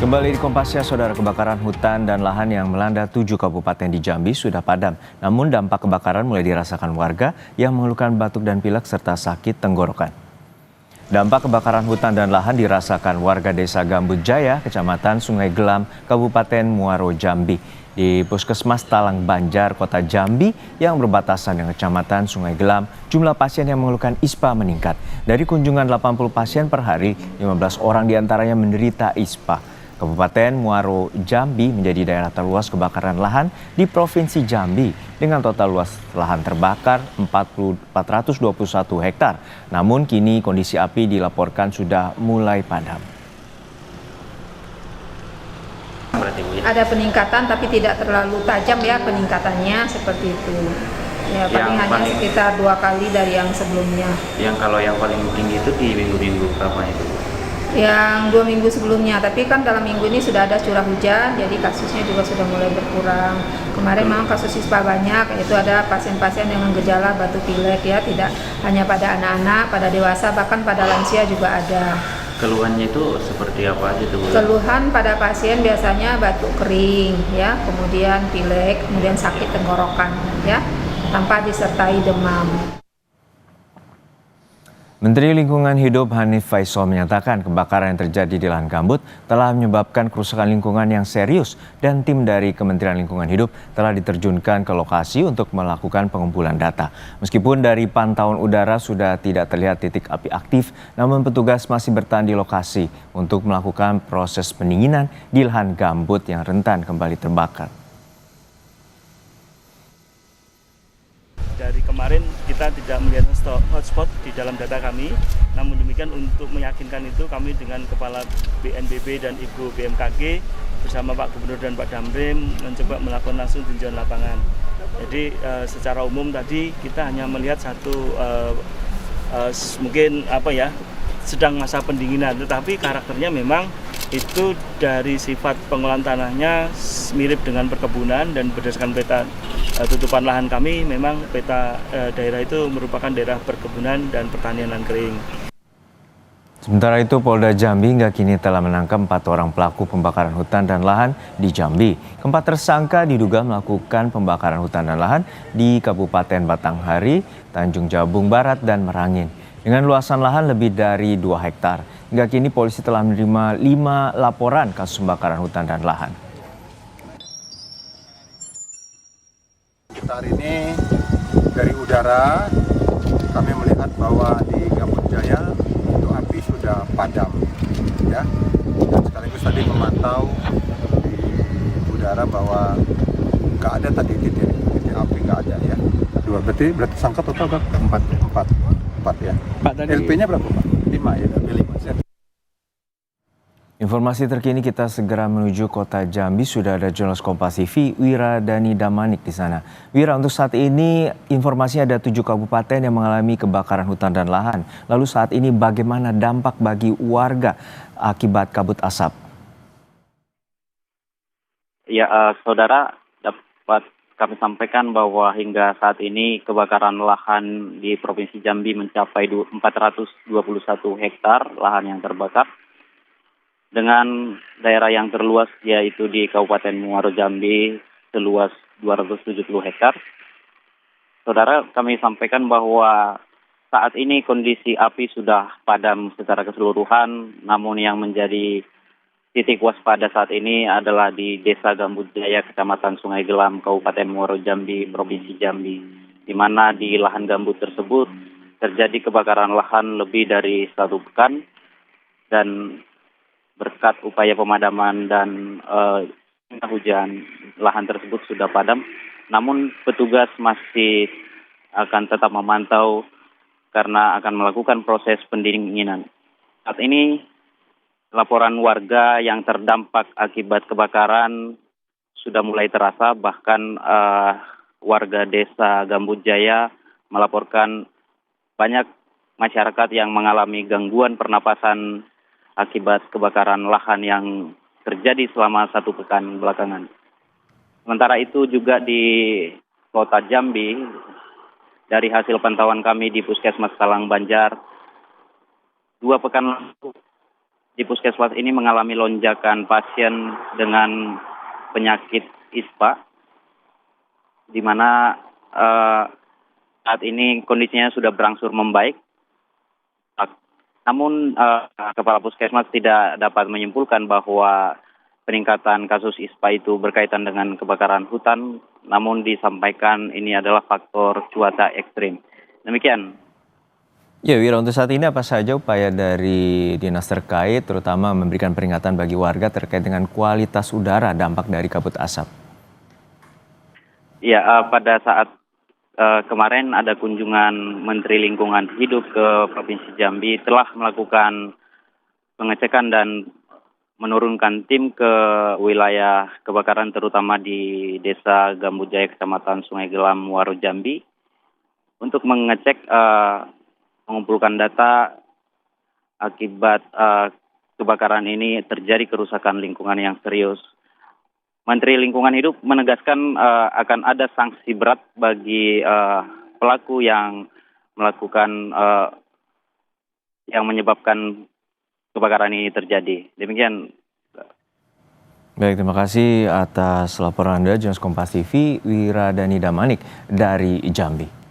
Kembali di Kompasya, saudara, kebakaran hutan dan lahan yang melanda 7 kabupaten di Jambi sudah padam. Namun dampak kebakaran mulai dirasakan warga yang mengeluhkan batuk dan pilek serta sakit tenggorokan. Dampak kebakaran hutan dan lahan dirasakan warga Desa Gambut Jaya, Kecamatan Sungai Gelam, Kabupaten Muaro Jambi. Di Puskesmas Talang Banjar, Kota Jambi yang berbatasan dengan Kecamatan Sungai Gelam, jumlah pasien yang mengeluhkan ISPA meningkat. Dari kunjungan 80 pasien per hari, 15 orang diantaranya menderita ISPA. Kabupaten Muaro Jambi menjadi daerah terluas kebakaran lahan di Provinsi Jambi dengan total luas lahan terbakar 421 hektar. Namun kini kondisi api dilaporkan sudah mulai padam. Ada peningkatan tapi tidak terlalu tajam ya peningkatannya seperti itu. Ya paling hanya sekitar 2 kali dari yang sebelumnya. Kalau yang paling tinggi itu di minggu-minggu berapa itu? Yang 2 minggu sebelumnya, tapi kan dalam minggu ini sudah ada curah hujan, jadi kasusnya juga sudah mulai berkurang. Kemarin memang kasus ISPA banyak, yaitu ada pasien-pasien dengan gejala batuk pilek ya, tidak hanya pada anak-anak, pada dewasa, bahkan pada lansia juga ada. Keluhannya itu seperti apa aja tuh? Keluhan pada pasien biasanya batuk kering ya, kemudian pilek, kemudian sakit tenggorokan ya, tanpa disertai demam. Menteri Lingkungan Hidup Hanif Faisal menyatakan kebakaran yang terjadi di lahan gambut telah menyebabkan kerusakan lingkungan yang serius dan tim dari Kementerian Lingkungan Hidup telah diterjunkan ke lokasi untuk melakukan pengumpulan data. Meskipun dari pantauan udara sudah tidak terlihat titik api aktif, namun petugas masih bertahan di lokasi untuk melakukan proses pendinginan di lahan gambut yang rentan kembali terbakar. Dari kemarin kita tidak melihat hotspot di dalam data kami, namun demikian untuk meyakinkan itu kami dengan Kepala BNPB dan Ibu BMKG bersama Pak Gubernur dan Pak Damrim mencoba melakukan langsung tinjauan lapangan. Jadi secara umum tadi kita hanya melihat mungkin sedang masa pendinginan, tetapi karakternya memang itu dari sifat pengolahan tanahnya mirip dengan perkebunan dan berdasarkan peta tutupan lahan kami memang peta daerah itu merupakan daerah perkebunan dan pertanian lahan kering. Sementara itu, Polda Jambi hingga kini telah menangkap 4 orang pelaku pembakaran hutan dan lahan di Jambi. Keempat tersangka diduga melakukan pembakaran hutan dan lahan di Kabupaten Batanghari, Tanjung Jabung Barat, dan Merangin. Dengan luasan lahan lebih dari 2 hektar. Hingga kini polisi telah menerima 5 laporan kasus pembakaran hutan dan lahan. Hari ini dari udara kami melihat bahwa di Gambut Jaya itu api sudah padam ya, dan sekaligus tadi memantau di udara bahwa nggak ada tadi titik api, nggak ada ya. Berarti sangka total empat ya. LP-nya berapa Pak? 5 ya, LP 5. Informasi terkini kita segera menuju Kota Jambi. Sudah ada jurnalis Kompas TV Wira Dani Damanik di sana. Wira, untuk saat ini informasinya ada 7 kabupaten yang mengalami kebakaran hutan dan lahan. Lalu saat ini bagaimana dampak bagi warga akibat kabut asap? Ya, saudara, dapat kami sampaikan bahwa hingga saat ini kebakaran lahan di Provinsi Jambi mencapai 421 hektar lahan yang terbakar. Dengan daerah yang terluas yaitu di Kabupaten Muaro Jambi seluas 270 hektar. Saudara, kami sampaikan bahwa saat ini kondisi api sudah padam secara keseluruhan, namun yang menjadi titik waspada saat ini adalah di Desa Gambut Jaya, Kecamatan Sungai Gelam, Kabupaten Muaro Jambi, Provinsi Jambi, di mana di lahan gambut tersebut terjadi kebakaran lahan lebih dari 1 pekan, dan berkat upaya pemadaman dan hujan, lahan tersebut sudah padam. Namun petugas masih akan tetap memantau karena akan melakukan proses pendinginan. Saat ini laporan warga yang terdampak akibat kebakaran sudah mulai terasa, bahkan warga Desa Gambut Jaya melaporkan banyak masyarakat yang mengalami gangguan pernapasan akibat kebakaran lahan yang terjadi selama 1 pekan belakangan. Sementara itu juga di Kota Jambi, dari hasil pantauan kami di Puskesmas Talang Banjar, 2 pekan lalu di puskesmas ini mengalami lonjakan pasien dengan penyakit ISPA, di mana saat ini kondisinya sudah berangsur membaik. Namun Kepala Puskesmas tidak dapat menyimpulkan bahwa peningkatan kasus ISPA itu berkaitan dengan kebakaran hutan, namun disampaikan ini adalah faktor cuaca ekstrim. Demikian. Ya Wira, untuk saat ini apa saja upaya dari dinas terkait, terutama memberikan peringatan bagi warga terkait dengan kualitas udara dampak dari kabut asap? Ya, pada saat kemarin ada kunjungan Menteri Lingkungan Hidup ke Provinsi Jambi telah melakukan pengecekan dan menurunkan tim ke wilayah kebakaran terutama di Desa Gambujaya, Kecamatan Sungai Gelam, Muaro Jambi untuk mengecek mengumpulkan data akibat kebakaran ini terjadi kerusakan lingkungan yang serius. Menteri Lingkungan Hidup menegaskan akan ada sanksi berat bagi pelaku yang melakukan yang menyebabkan kebakaran ini terjadi. Demikian. Baik, terima kasih atas laporan Anda, Jurnalis Kompas TV, Wiradani Damanik dari Jambi.